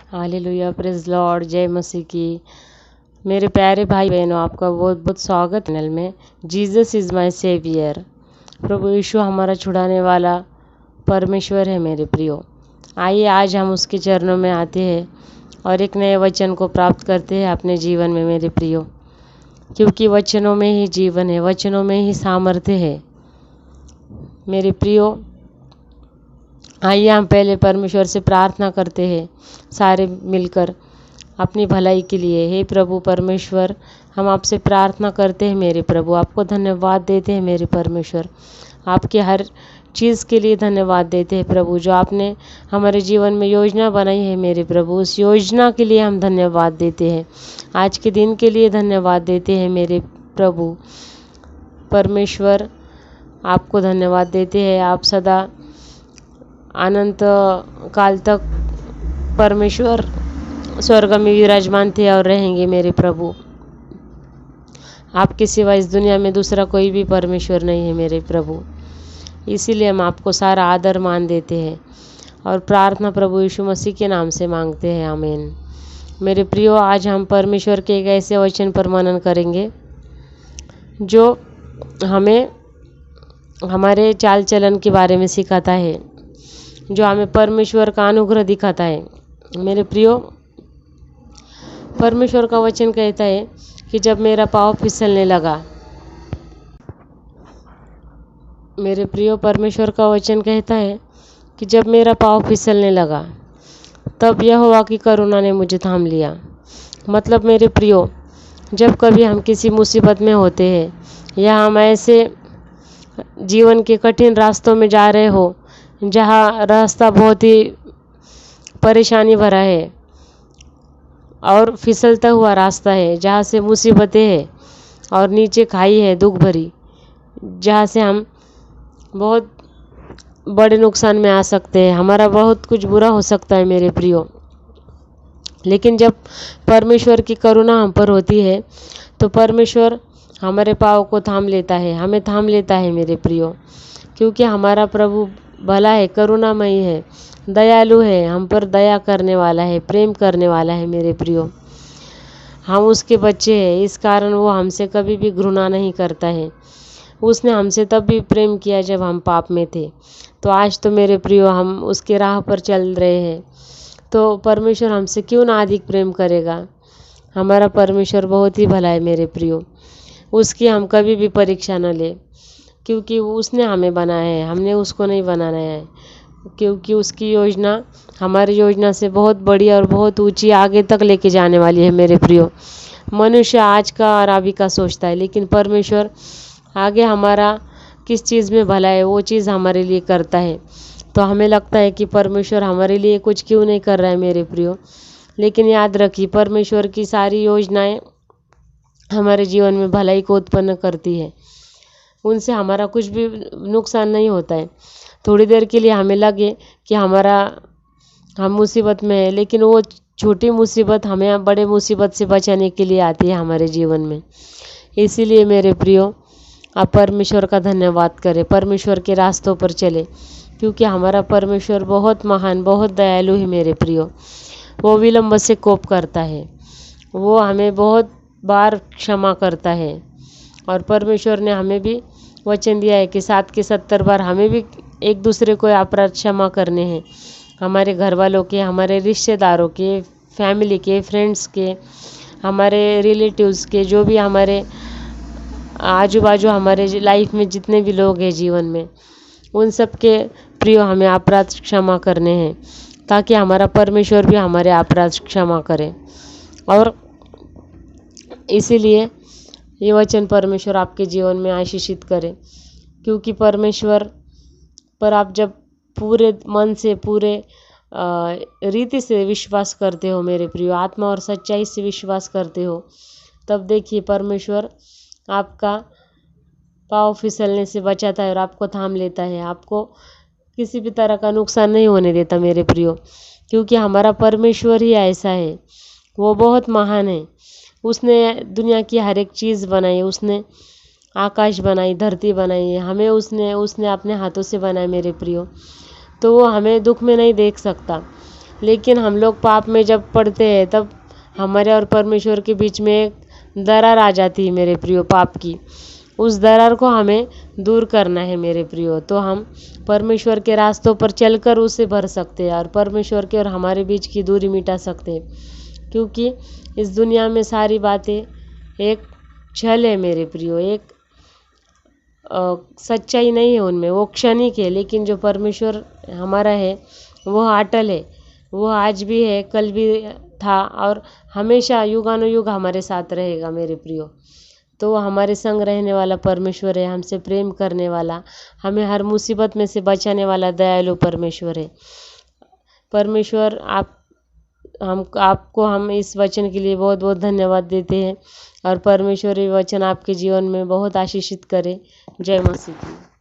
Hallelujah, praise Lord, जय मसीह की। मेरे प्यारे भाई बहनों, आपका बहुत बहुत स्वागत चैनल में। Jesus is my saviour. प्रभु यीशु हमारा छुड़ाने वाला परमेश्वर है मेरे प्रियो। आइए आज हम उसके चरणों में आते हैं और एक नए वचन को प्राप्त करते हैं अपने जीवन में मेरे प्रियो, क्योंकि वचनों में ही जीवन है, वचनों में ही सामर्थ्य है मेरे प्रियो। आइए हम पहले परमेश्वर से प्रार्थना करते हैं सारे मिलकर अपनी भलाई के लिए। हे प्रभु परमेश्वर, हम आपसे प्रार्थना करते हैं मेरे प्रभु, आपको धन्यवाद देते हैं मेरे परमेश्वर, आपके हर चीज़ के लिए धन्यवाद देते हैं प्रभु। जो आपने हमारे जीवन में योजना बनाई है मेरे प्रभु, उस योजना के लिए हम धन्यवाद देते हैं। आज के दिन के लिए धन्यवाद देते हैं मेरे प्रभु परमेश्वर, आपको धन्यवाद देते हैं। आप सदा अनंत काल तक परमेश्वर स्वर्ग में विराजमान थे और रहेंगे मेरे प्रभु। आपके सिवा इस दुनिया में दूसरा कोई भी परमेश्वर नहीं है मेरे प्रभु, इसीलिए हम आपको सारा आदर मान देते हैं और प्रार्थना प्रभु यीशु मसीह के नाम से मांगते हैं, आमीन। मेरे प्रियो, आज हम परमेश्वर के एक ऐसे वचन पर मनन करेंगे जो हमें हमारे चाल चलन के बारे में सिखाता है, जो हमें परमेश्वर का अनुग्रह दिखाता है। मेरे प्रियो, परमेश्वर का वचन कहता है कि जब मेरा पाँव फिसलने लगा, मेरे प्रियो परमेश्वर का वचन कहता है कि जब मेरा पाँव फिसलने लगा तब यहोवा की करुणा ने मुझे थाम लिया। मतलब मेरे प्रियो, जब कभी हम किसी मुसीबत में होते हैं या हम ऐसे जीवन के कठिन रास्तों में जा रहे हो जहाँ रास्ता बहुत ही परेशानी भरा है और फिसलता हुआ रास्ता है, जहाँ से मुसीबतें हैं और नीचे खाई है दुख भरी, जहाँ से हम बहुत बड़े नुकसान में आ सकते हैं, हमारा बहुत कुछ बुरा हो सकता है मेरे प्रियो। लेकिन जब परमेश्वर की करुणा हम पर होती है तो परमेश्वर हमारे पाँव को थाम लेता है, हमें थाम लेता है मेरे प्रियो, क्योंकि हमारा प्रभु भला है, करुणामयी है, दयालु है, हम पर दया करने वाला है, प्रेम करने वाला है मेरे प्रियो। हम उसके बच्चे हैं, इस कारण वो हमसे कभी भी घृणा नहीं करता है। उसने हमसे तब भी प्रेम किया जब हम पाप में थे, तो आज तो मेरे प्रियो हम उसके राह पर चल रहे हैं, तो परमेश्वर हमसे क्यों ना अधिक प्रेम करेगा। हमारा परमेश्वर बहुत ही भला है मेरे प्रियो, उसकी हम कभी भी परीक्षा न ले, क्योंकि उसने हमें बनाया है, हमने उसको नहीं बनाना है, क्योंकि उसकी योजना हमारी योजना से बहुत बड़ी और बहुत ऊंची आगे तक लेके जाने वाली है मेरे प्रियो। मनुष्य आज का और अभी का सोचता है, लेकिन परमेश्वर आगे हमारा किस चीज़ में भला है वो चीज़ हमारे लिए करता है। तो हमें लगता है कि परमेश्वर हमारे लिए कुछ क्यों नहीं कर रहा है मेरे प्रियो, लेकिन याद रखिए परमेश्वर की सारी योजनाएं हमारे जीवन में भलाई को उत्पन्न करती है, उनसे हमारा कुछ भी नुकसान नहीं होता है। थोड़ी देर के लिए हमें लगे कि हम मुसीबत में है, लेकिन वो छोटी मुसीबत हमें बड़े मुसीबत से बचाने के लिए आती है हमारे जीवन में। इसीलिए मेरे प्रियो, आप परमेश्वर का धन्यवाद करें, परमेश्वर के रास्तों पर चले, क्योंकि हमारा परमेश्वर बहुत महान, बहुत दयालु है मेरे प्रियो। वो विलंब से कोप करता है, वो हमें बहुत बार क्षमा करता है, और परमेश्वर ने हमें भी वचन दिया है कि 7 के 70 बार हमें भी एक दूसरे को अपराध क्षमा करने हैं, हमारे घर वालों के, हमारे रिश्तेदारों के, फैमिली के, फ्रेंड्स के, हमारे रिलेटिव्स के, जो भी हमारे आजू बाजू हमारे लाइफ में जितने भी लोग हैं जीवन में, उन सब के प्रियो हमें अपराध क्षमा करने हैं, ताकि हमारा परमेश्वर भी हमारे अपराध क्षमा करे। और इसीलिए ये वचन परमेश्वर आपके जीवन में आशीषित करे, क्योंकि परमेश्वर पर आप जब पूरे मन से, पूरे रीति से विश्वास करते हो मेरे प्रियो, आत्मा और सच्चाई से विश्वास करते हो, तब देखिए परमेश्वर आपका पाँव फिसलने से बचाता है और आपको थाम लेता है, आपको किसी भी तरह का नुकसान नहीं होने देता मेरे प्रियो, क्योंकि हमारा परमेश्वर ही ऐसा है, वो बहुत महान है। उसने दुनिया की हर एक चीज़ बनाई, उसने आकाश बनाई, धरती बनाई है, हमें उसने अपने हाथों से बनाया मेरे प्रियो, तो वो हमें दुख में नहीं देख सकता। लेकिन हम लोग पाप में जब पड़ते हैं तब हमारे और परमेश्वर के बीच में एक दरार आ जाती है मेरे प्रियो, पाप की। उस दरार को हमें दूर करना है मेरे प्रियो। तो हम परमेश्वर के रास्तों पर चलकर उसे भर सकते हैं और परमेश्वर के और हमारे बीच की दूरी मिटा सकते हैं। क्योंकि इस दुनिया में सारी बातें एक छल है मेरे प्रियो, एक सच्चाई नहीं है उनमें, वो क्षणिक है। लेकिन जो परमेश्वर हमारा है वो अटल है, वो आज भी है, कल भी था और हमेशा युगानुयुग हमारे साथ रहेगा मेरे प्रियो। तो वो हमारे संग रहने वाला परमेश्वर है, हमसे प्रेम करने वाला, हमें हर मुसीबत में से बचाने वाला दयालु परमेश्वर है। परमेश्वर आपको हम इस वचन के लिए बहुत बहुत धन्यवाद देते हैं और परमेश्वर ये वचन आपके जीवन में बहुत आशीषित करे। जय मसीह की।